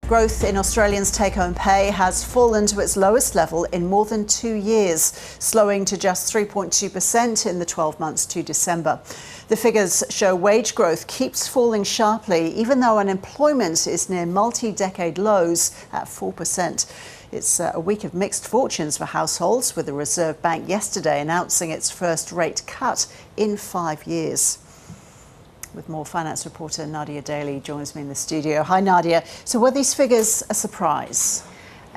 Growth in Australians' take-home pay has fallen to its lowest level in more than 2 years, slowing to just 3.2% in the 12 months to December. The figures show wage growth keeps falling sharply, even though unemployment is near multi-decade lows at 4%. It's a week of mixed fortunes for households, with the Reserve Bank yesterday announcing its first rate cut in 5 years. With more, finance reporter Nadia Daly joins me in the studio. Hi Nadia. So were these figures a surprise?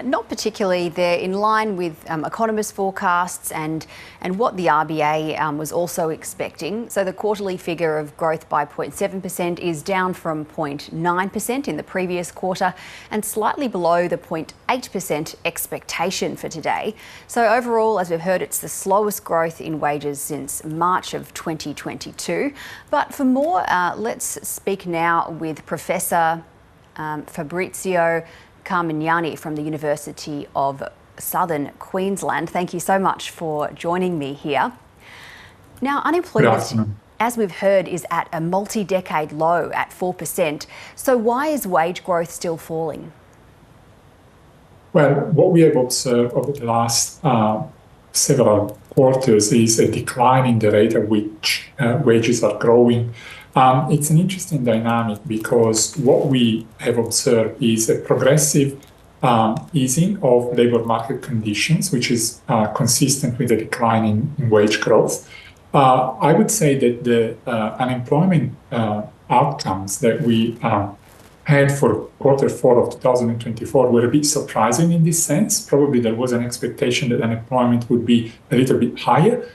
Not particularly. They're in line with economists' forecasts and what the RBA was also expecting. So the quarterly figure of growth by 0.7% is down from 0.9% in the previous quarter and slightly below the 0.8% expectation for today. So overall, as we've heard, it's the slowest growth in wages since March of 2022. But for more, let's speak now with Professor Fabrizio Carmignani from the University of Southern Queensland. Thank you so much for joining me here. Now, unemployment, as we've heard, is at a multi-decade low at 4%. So why is wage growth still falling? Well, what we have observed over the last several quarters is a decline in the rate at which wages are growing. It's an interesting dynamic because what we have observed is a progressive easing of labour market conditions, which is consistent with a decline in wage growth. I would say that the unemployment outcomes that we had for Q4 of 2024 were a bit surprising in this sense. Probably there was an expectation that unemployment would be a little bit higher.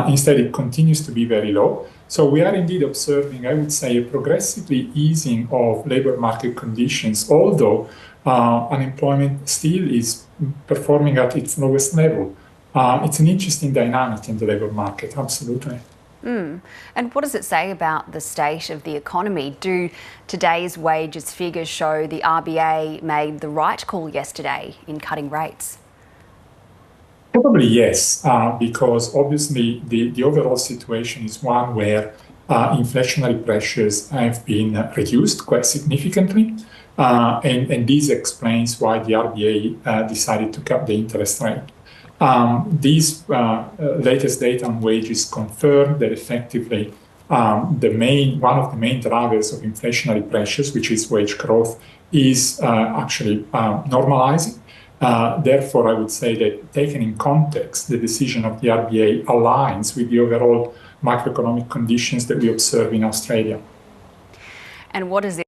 Instead, it continues to be very low. So we are indeed observing, I would say, a progressively easing of labour market conditions, although unemployment still is performing at its lowest level. It's an interesting dynamic in the labour market, absolutely. And what does it say about the state of the economy? Do today's wages figures show the RBA made the right call yesterday in cutting rates? Probably yes, because obviously the overall situation is one where inflationary pressures have been reduced quite significantly, and this explains why the RBA decided to cut the interest rate. These latest data on wages confirm that effectively one of the main drivers of inflationary pressures, which is wage growth, is actually normalizing. Therefore, I would say that taken in context, the decision of the RBA aligns with the overall macroeconomic conditions that we observe in Australia. And what is it?